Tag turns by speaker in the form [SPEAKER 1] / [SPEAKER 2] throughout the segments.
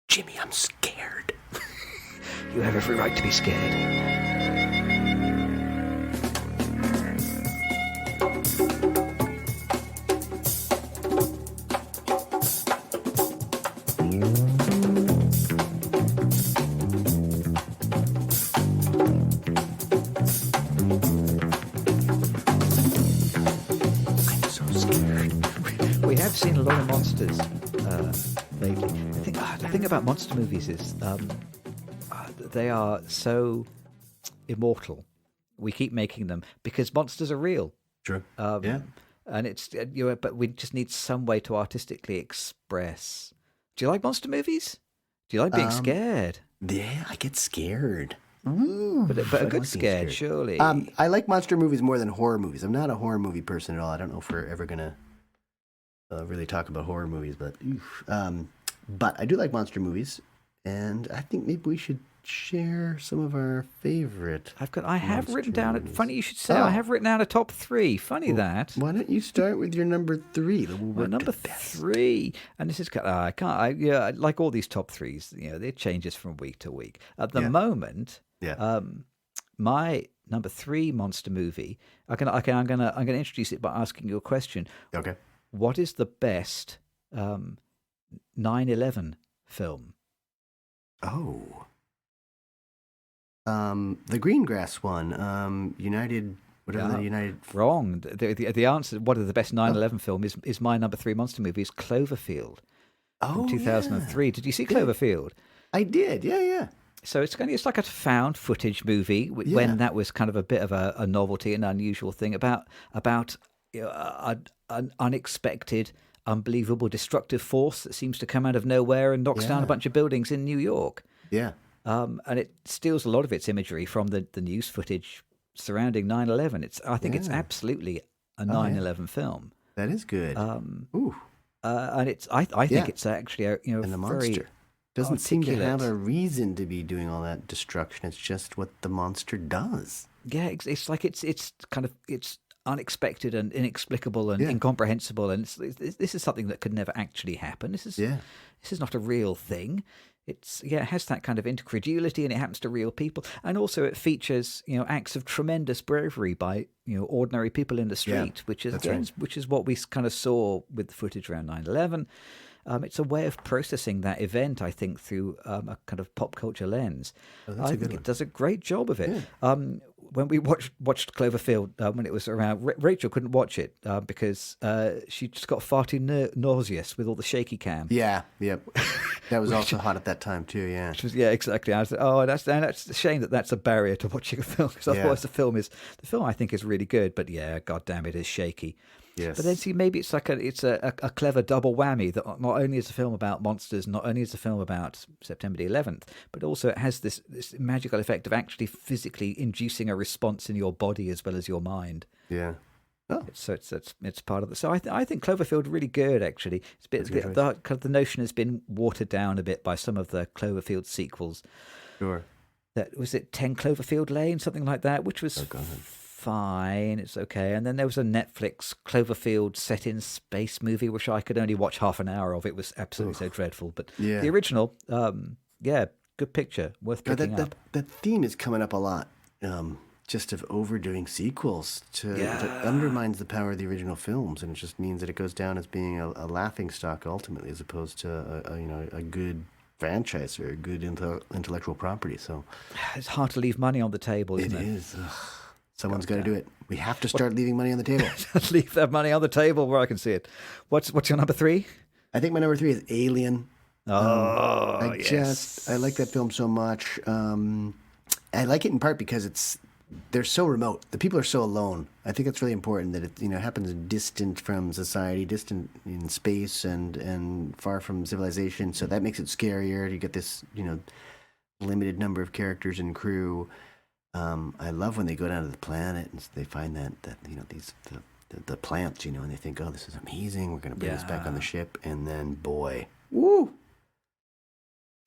[SPEAKER 1] Jimmy, I'm scared.
[SPEAKER 2] You have every right to be scared. We have seen a lot of monsters lately. The thing about monster movies is they are so immortal. We keep making them because monsters are real.
[SPEAKER 1] True.
[SPEAKER 2] And it's but we just need some way to artistically express. Do you like monster movies? Do you like being scared?
[SPEAKER 1] Yeah, I get scared.
[SPEAKER 2] But a good scared, surely.
[SPEAKER 1] I like monster movies more than horror movies. I'm not a horror movie person at all. I don't know if we're ever gonna really talk about horror movies, but I do like monster movies, and I think maybe we should share some of our favorite.
[SPEAKER 2] I have written down.
[SPEAKER 1] movies.
[SPEAKER 2] Funny you should say. I have written down a top 3. Funny that.
[SPEAKER 1] Why don't you start with your number 3?
[SPEAKER 2] My number 3, and this is I can't. I like all these top 3s. It changes from week to week. At the moment, my number 3 monster movie. I'm gonna introduce it by asking you a question.
[SPEAKER 1] Okay.
[SPEAKER 2] What is the best 9/11 film?
[SPEAKER 1] Oh. The Greengrass one. United. Whatever the United.
[SPEAKER 2] Wrong. The answer. What is the best 9/11 film? Is my number 3 monster movie is Cloverfield from 2003.
[SPEAKER 1] Yeah.
[SPEAKER 2] Did you see Cloverfield?
[SPEAKER 1] I did. Yeah.
[SPEAKER 2] So it's like a found footage movie when that was kind of a bit of a novelty and unusual thing about an unexpected, unbelievable, destructive force that seems to come out of nowhere and knocks down a bunch of buildings in New York.
[SPEAKER 1] Yeah.
[SPEAKER 2] And it steals a lot of its imagery from the news footage surrounding 9/11. I think it's absolutely a 9/11 film.
[SPEAKER 1] That is good. Ooh.
[SPEAKER 2] And I think it's actually
[SPEAKER 1] and the monster doesn't seem to have a reason to be doing all that destruction. It's just what the monster does.
[SPEAKER 2] Yeah, it's like it's unexpected and inexplicable and incomprehensible, and this is something that could never actually happen. This is not a real thing. It has that kind of incredulity, and it happens to real people, and also it features acts of tremendous bravery by ordinary people in the street, which is what we kind of saw with the footage around 9/11. It's a way of processing that event, I think, through a kind of pop culture lens. I think it does a great job of it. Yeah. When we watched Cloverfield, when it was around, Rachel couldn't watch it because she just got far too nauseous with all the shaky cam.
[SPEAKER 1] Yeah, yep. That was also hot at that time too. Yeah,
[SPEAKER 2] exactly. I was like, that's a shame that's a barrier to watching a film, because otherwise the film I think is really good, but god damn it is shaky.
[SPEAKER 1] Yes.
[SPEAKER 2] But then see, maybe it's like a clever double whammy that not only is a film about monsters, not only is a film about September the 11th, but also it has this magical effect of actually physically inducing a response in your body as well as your mind.
[SPEAKER 1] Yeah. Oh.
[SPEAKER 2] It's part of the. So I think Cloverfield really good actually. The notion has been watered down a bit by some of the Cloverfield sequels.
[SPEAKER 1] Sure.
[SPEAKER 2] That was it, 10 Cloverfield Lane, something like that, which was fine. It's okay. And then there was a Netflix Cloverfield set in space movie, which I could only watch half an hour of. It was absolutely so dreadful. But the original, good picture, worth picking up.
[SPEAKER 1] That theme is coming up a lot. Just of overdoing sequels that undermines the power of the original films, and it just means that it goes down as being a laughing stock ultimately, as opposed to a good franchise or a good intellectual property. So
[SPEAKER 2] it's hard to leave money on the table, isn't it?
[SPEAKER 1] It is. Someone's got to do it. We have to start leaving money on the table.
[SPEAKER 2] Leave that money on the table where I can see it. What's your number 3?
[SPEAKER 1] I think my number 3 is Alien.
[SPEAKER 2] I
[SPEAKER 1] like that film so much. I like it in part because they're so remote. The people are so alone. I think it's really important that it happens distant from society, distant in space, and far from civilization. So that makes it scarier. You get this limited number of characters and crew. I love when they go down to the planet and they find that the plants, and they think, oh, this is amazing. We're going to bring this back on the ship, and then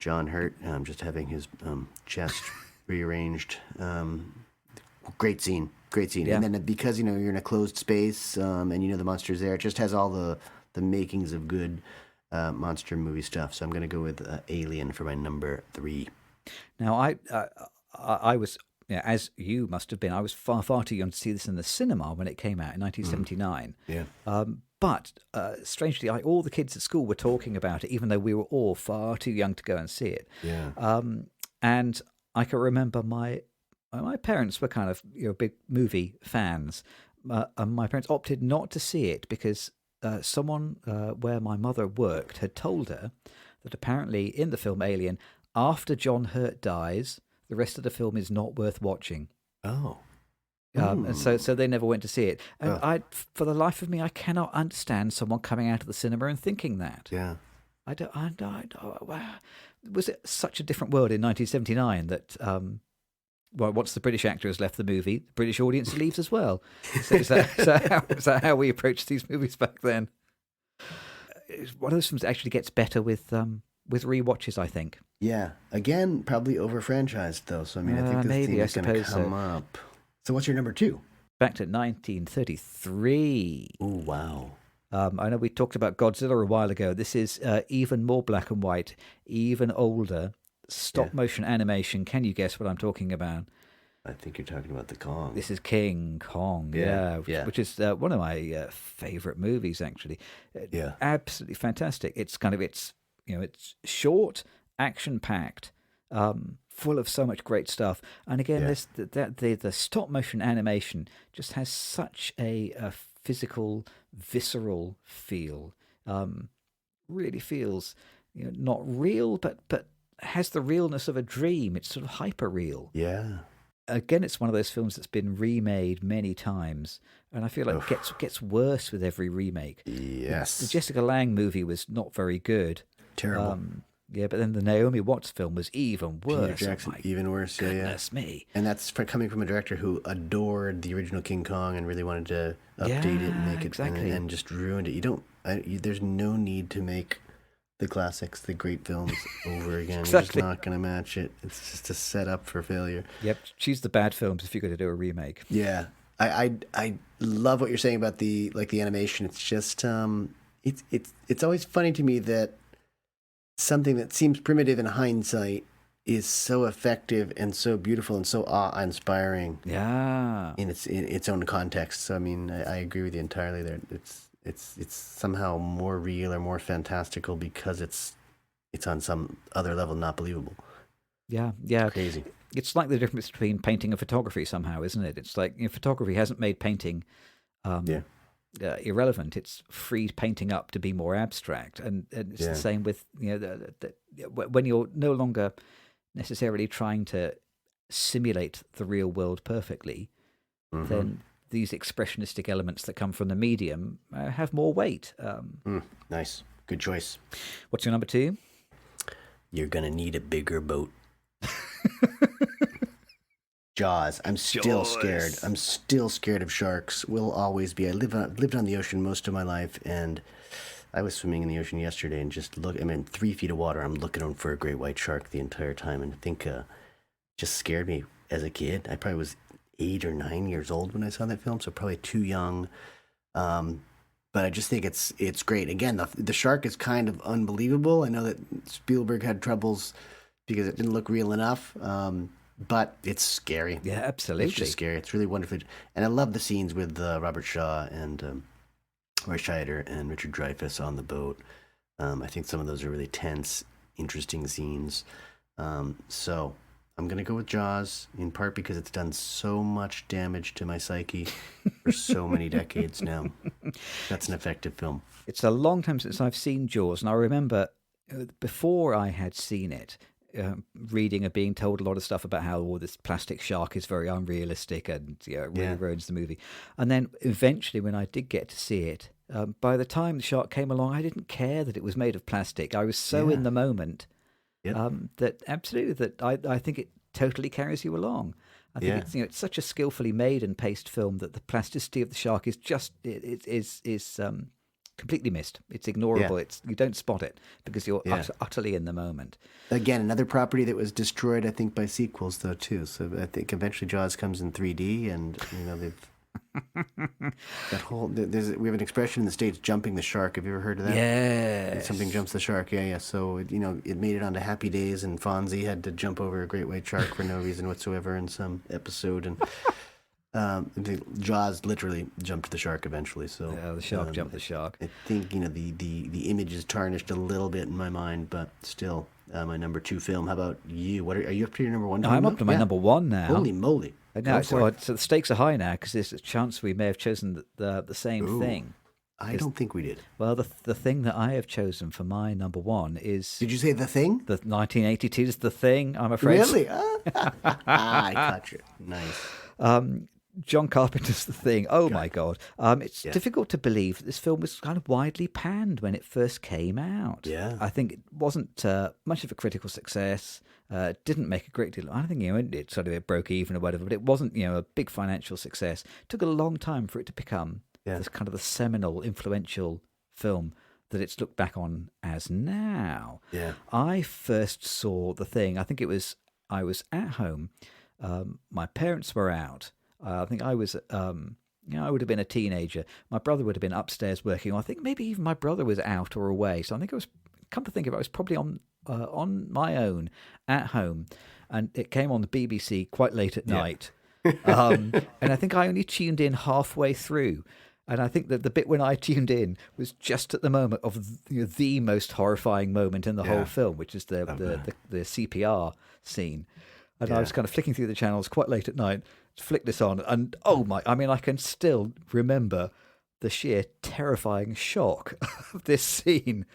[SPEAKER 1] John Hurt just having his chest rearranged. Great scene.
[SPEAKER 2] Yeah.
[SPEAKER 1] And then because you're in a closed space and the monster's there, it just has all the makings of good monster movie stuff. So I'm going to go with Alien for my number 3.
[SPEAKER 2] Now, I was, as you must have been, I was far too young to see this in the cinema when it came out in 1979.
[SPEAKER 1] Yeah.
[SPEAKER 2] But strangely, all the kids at school were talking about it, even though we were all far too young to go and see it.
[SPEAKER 1] Yeah.
[SPEAKER 2] And I can remember my parents were kind of big movie fans. And my parents opted not to see it because someone where my mother worked had told her that apparently in the film Alien, after John Hurt dies, the rest of the film is not worth watching.
[SPEAKER 1] Oh.
[SPEAKER 2] And so they never went to see it. And for the life of me, I cannot understand someone coming out of the cinema and thinking that.
[SPEAKER 1] Yeah.
[SPEAKER 2] I don't. Was it such a different world in 1979 that once the British actor has left the movie, the British audience leaves as well? Is that how we approached these movies back then? It's one of those films that actually gets better with rewatches, I think.
[SPEAKER 1] Yeah. Again, probably over-franchised, though. So, I mean, I think this theme is going to come up. So what's your number 2?
[SPEAKER 2] Back to 1933.
[SPEAKER 1] Oh, wow.
[SPEAKER 2] I know we talked about Godzilla a while ago. This is even more black and white, even older, stop-motion animation. Can you guess what I'm talking about?
[SPEAKER 1] I think you're talking about the Kong.
[SPEAKER 2] This is King Kong, which is one of my favorite movies, actually. Absolutely fantastic. It's it's short, action-packed, full of so much great stuff. And again, the stop-motion animation just has such a physical, visceral feel. Really feels not real, but has the realness of a dream. It's sort of hyper-real.
[SPEAKER 1] Yeah.
[SPEAKER 2] Again, it's one of those films that's been remade many times, and I feel like it gets worse with every remake.
[SPEAKER 1] Yes.
[SPEAKER 2] The Jessica Lange movie was not very good.
[SPEAKER 1] Terrible.
[SPEAKER 2] But then the Naomi Watts film was even worse.
[SPEAKER 1] Peter Jackson, even worse.
[SPEAKER 2] Goodness me.
[SPEAKER 1] And that's coming from a director who adored the original King Kong and really wanted to update it and make it, and just ruined it. There's no need to make the classics, the great films over again.
[SPEAKER 2] Exactly.
[SPEAKER 1] You're just not going to match it. It's just a setup for failure.
[SPEAKER 2] Yep, choose the bad films if you're going to do a remake.
[SPEAKER 1] Yeah, I love what you're saying about the animation. It's just it's always funny to me that something that seems primitive in hindsight is so effective and so beautiful and so awe-inspiring.
[SPEAKER 2] Yeah,
[SPEAKER 1] in its own context. So I mean, I agree with you entirely there. It's somehow more real or more fantastical because it's on some other level not believable.
[SPEAKER 2] Yeah.
[SPEAKER 1] It's crazy.
[SPEAKER 2] It's like the difference between painting and photography somehow, isn't it? It's like photography hasn't made painting irrelevant. It's freed painting up to be more abstract, and it's the same with when you're no longer necessarily trying to simulate the real world perfectly, then these expressionistic elements that come from the medium have more weight.
[SPEAKER 1] Nice. Good choice.
[SPEAKER 2] What's your number 2?
[SPEAKER 1] You're going to need a bigger boat. Jaws. I'm still scared. I'm still scared of sharks. Will always be. I lived on the ocean most of my life, and I was swimming in the ocean yesterday and just I'm in 3 feet of water. I'm looking for a great white shark the entire time, and I think just scared me as a kid. I probably was 8 or 9 years old when I saw that film, so probably too young. But I just think it's great. Again, the shark is kind of unbelievable. I know that Spielberg had troubles because it didn't look real enough. But it's scary.
[SPEAKER 2] Yeah, absolutely.
[SPEAKER 1] It's just scary. It's really wonderful. And I love the scenes with Robert Shaw and Roy Scheider and Richard Dreyfuss on the boat. I think some of those are really tense, interesting scenes. So I'm going to go with Jaws, in part because it's done so much damage to my psyche for so many decades now. That's an effective film.
[SPEAKER 2] It's a long time since I've seen Jaws, and I remember before I had seen it, reading and being told a lot of stuff about how this plastic shark is very unrealistic and it really ruins the movie. And then eventually when I did get to see it, by the time the shark came along, I didn't care that it was made of plastic. I was so in the moment that absolutely that I think it totally carries you along. I think it's such a skillfully made and paced film that the plasticity of the shark is just is completely missed. It's ignorable. You don't spot it because you're utterly in the moment.
[SPEAKER 1] Again, another property that was destroyed, I think, by sequels though too. So I think eventually Jaws comes in 3D, and That whole we have an expression in the States, jumping the shark. Have you ever heard of that? Something
[SPEAKER 2] Yes.
[SPEAKER 1] jumps the shark. Yeah, yeah. So it made it onto Happy Days, and Fonzie had to jump over a great white shark for no reason whatsoever in some episode, and Jaws literally jumped the shark eventually. So
[SPEAKER 2] The shark jumped the shark.
[SPEAKER 1] I think the image is tarnished a little bit in my mind, but still, my number 2 film. How about you? Are you up to your number 1?
[SPEAKER 2] I'm up to my number 1 now.
[SPEAKER 1] Holy moly!
[SPEAKER 2] Now, so the stakes are high now because there's a chance we may have chosen the same thing.
[SPEAKER 1] I don't think we did.
[SPEAKER 2] Well, the thing that I have chosen for my number 1 is...
[SPEAKER 1] Did you say The Thing?
[SPEAKER 2] The 1982's The Thing, I'm afraid.
[SPEAKER 1] Really? I caught you. Nice.
[SPEAKER 2] John Carpenter's The Thing. Oh, my God. It's difficult to believe that this film was kind of widely panned when it first came out.
[SPEAKER 1] Yeah.
[SPEAKER 2] I think it wasn't much of a critical success. Didn't make a great deal. I think it sort of broke even or whatever, but it wasn't a big financial success. It took a long time for it to become this kind of the seminal, influential film that it's looked back on as now.
[SPEAKER 1] Yeah.
[SPEAKER 2] I first saw The Thing. I think I was at home. My parents were out. I think I was. I would have been a teenager. My brother would have been upstairs working. I think maybe even my brother was out or away. So I think I was. Come to think of it, I was probably on my own at home, and it came on the BBC quite late at night. And I think I only tuned in halfway through. And I think that the bit when I tuned in was just at the moment of the most horrifying moment in the whole film, which is the CPR scene. And I was kind of flicking through the channels quite late at night, flicked this on, and I can still remember the sheer terrifying shock of this scene.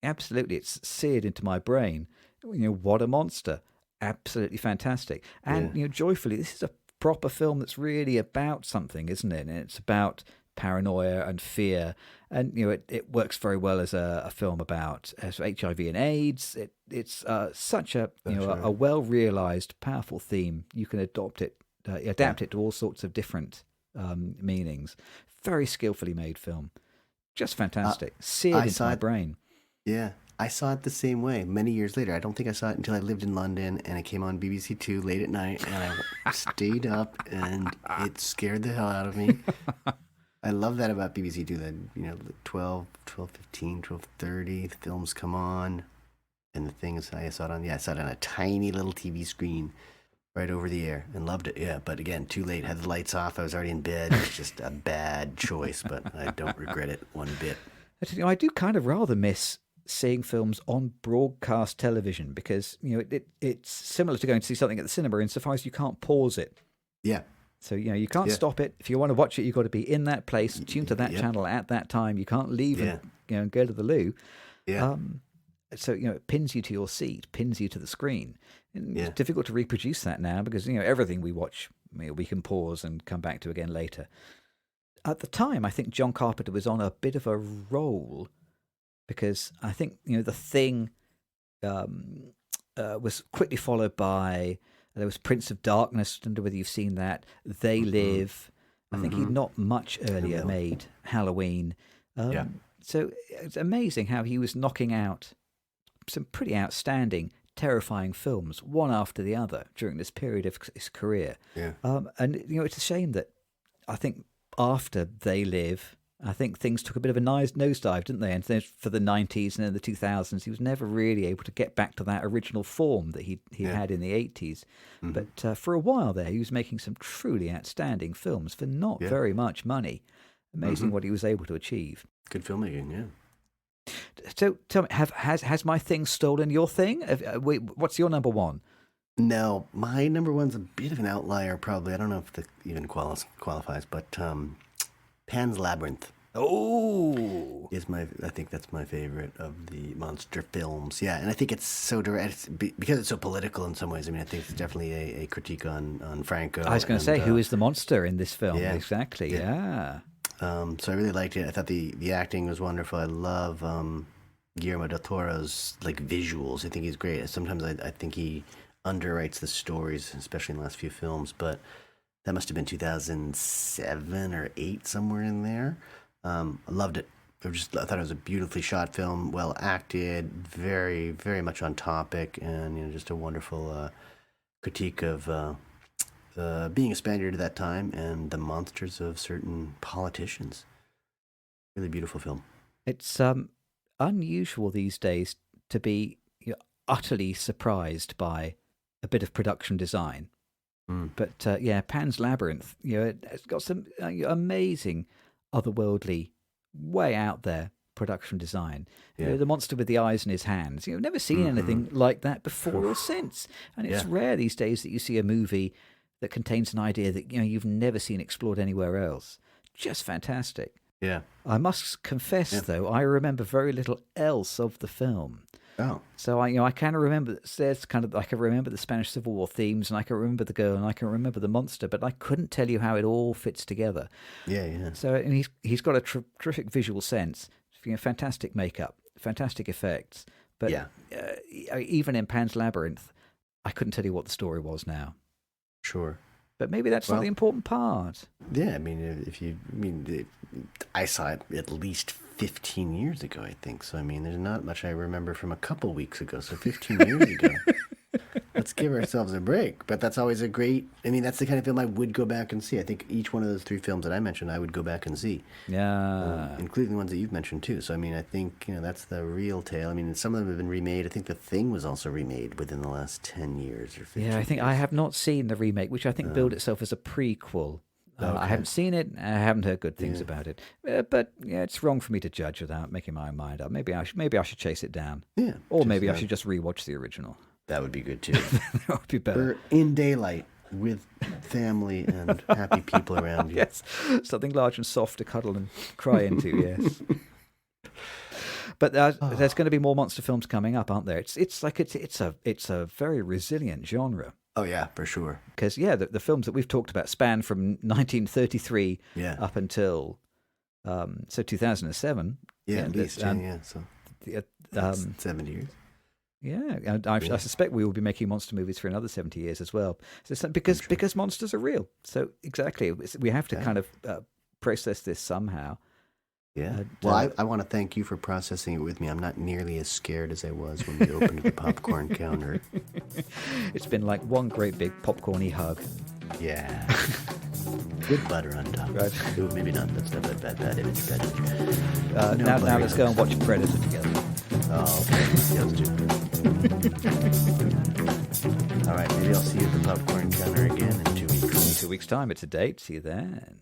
[SPEAKER 2] Absolutely, it's seared into my brain. What a monster. Absolutely fantastic. And, joyfully, this is a proper film that's really about something, isn't it? And it's about paranoia and fear. And, it works very well as a film about HIV and AIDS. It's such a, a well-realized, powerful theme. You can adapt it to all sorts of different meanings. Very skillfully made film. Just fantastic. Seared into my brain.
[SPEAKER 1] Yeah. I saw it the same way many years later. I don't think I saw it until I lived in London, and it came on BBC Two late at night, and I stayed up, and it scared the hell out of me. I love that about BBC Two, that 12:15, 12:30, the films come on, and the thing is, I saw it on a tiny little TV screen right over the air, and loved it. Yeah, but again, too late. Had the lights off. I was already in bed. It's just a bad choice, but I don't regret it one bit.
[SPEAKER 2] I do kind of rather miss seeing films on broadcast television because it's similar to going to see something at the cinema insofar as you can't pause it.
[SPEAKER 1] Yeah.
[SPEAKER 2] So you can't stop it. If you want to watch it, you've got to be in that place, tuned to that channel at that time. You can't leave and go to the loo.
[SPEAKER 1] Yeah.
[SPEAKER 2] So it pins you to your seat, pins you to the screen. And it's difficult to reproduce that now because everything we watch we can pause and come back to again later. At the time, I think John Carpenter was on a bit of a roll. Because I think The Thing was quickly followed by there was Prince of Darkness. I don't know whether you've seen that. They Live. I think he'd not much earlier made Halloween. So it's amazing how he was knocking out some pretty outstanding, terrifying films one after the other during this period of his career.
[SPEAKER 1] Yeah.
[SPEAKER 2] And it's a shame that I think after They Live, I think things took a bit of a nosedive, didn't they? And then for the 90s and then the 2000s, he was never really able to get back to that original form that he had in the 80s. Mm-hmm. But for a while there, he was making some truly outstanding films for not very much money. Amazing what he was able to achieve.
[SPEAKER 1] Good filmmaking, yeah.
[SPEAKER 2] So tell me, has my thing stolen your thing? What's your number 1?
[SPEAKER 1] No, my number 1's a bit of an outlier, probably. I don't know if it even qualifies, but Pan's Labyrinth.
[SPEAKER 2] Oh,
[SPEAKER 1] I think that's my favorite of the monster films. Yeah, and I think it's so direct because it's so political in some ways. I mean, I think it's definitely a critique on Franco.
[SPEAKER 2] I was going to say, who is the monster in this film?
[SPEAKER 1] Yeah,
[SPEAKER 2] exactly. Yeah.
[SPEAKER 1] So I really liked it. I thought the acting was wonderful. I love Guillermo del Toro's visuals. I think he's great. Sometimes I think he underwrites the stories, especially in the last few films, but that must have been 2007 or 8, somewhere in there. I loved it. I thought it was a beautifully shot film, well acted, very, very much on topic, and just a wonderful critique of being a Spaniard at that time and the monsters of certain politicians. Really beautiful film.
[SPEAKER 2] It's unusual these days to be utterly surprised by a bit of production design. But Pan's Labyrinth, it's got some amazing, otherworldly, way out there production design.
[SPEAKER 1] Yeah.
[SPEAKER 2] The monster with the eyes in his hands. I've never seen anything like that before or since. And it's rare these days that you see a movie that contains an idea that you've never seen explored anywhere else. Just fantastic.
[SPEAKER 1] Yeah.
[SPEAKER 2] I must confess, though, I remember very little else of the film.
[SPEAKER 1] Oh.
[SPEAKER 2] So I kind of remember there's kind of I can remember the Spanish Civil War themes, and I can remember the girl, and I can remember the monster, but I couldn't tell you how it all fits together.
[SPEAKER 1] Yeah.
[SPEAKER 2] So and he's got a terrific visual sense, fantastic makeup, fantastic effects. But even in Pan's Labyrinth, I couldn't tell you what the story was now.
[SPEAKER 1] Sure.
[SPEAKER 2] But maybe that's not the important part.
[SPEAKER 1] Yeah, I mean, I saw it at least 15 years ago, I think. So, I mean, there's not much I remember from a couple weeks ago. So, 15 years ago. Let's give ourselves a break. But that's always that's the kind of film I would go back and see. I think each one of those 3 films that I mentioned, I would go back and see.
[SPEAKER 2] Yeah.
[SPEAKER 1] Including the ones that you've mentioned, too. So, I mean, I think, that's the real tale. I mean, some of them have been remade. I think The Thing was also remade within the last 10 years or 15
[SPEAKER 2] years. I think I have not seen the remake, which I think billed itself as a prequel. Okay. I haven't seen it. I haven't heard good things about it. But it's wrong for me to judge without making my own mind up. Maybe I should chase it down.
[SPEAKER 1] Yeah.
[SPEAKER 2] Or maybe I should just rewatch the original.
[SPEAKER 1] That would be good too.
[SPEAKER 2] That would be better.
[SPEAKER 1] Or in daylight with family and happy people around you.
[SPEAKER 2] Yes, something large and soft to cuddle and cry into. Yes. But there's going to be more monster films coming up, aren't there? It's a very resilient genre.
[SPEAKER 1] Oh yeah, for sure.
[SPEAKER 2] Because the films that we've talked about span from 1933 up until 2007.
[SPEAKER 1] Yeah, at least. So 70 years.
[SPEAKER 2] Yeah, and I suspect we will be making monster movies for another 70 years as well. So because monsters are real. So exactly, we have to kind of process this somehow.
[SPEAKER 1] Yeah. Well, I want to thank you for processing it with me. I'm not nearly as scared as I was when we opened the popcorn counter.
[SPEAKER 2] It's been like one great big popcorny hug.
[SPEAKER 1] Yeah. With butter on top.
[SPEAKER 2] Right.
[SPEAKER 1] Ooh, maybe not. That's not bad image.
[SPEAKER 2] Now let's go and watch Predator together.
[SPEAKER 1] Oh, okay. Yeah, let's do it. All right, maybe I'll see you at the popcorn counter again in 2 weeks.
[SPEAKER 2] In 2 weeks' time, it's a date. See you then.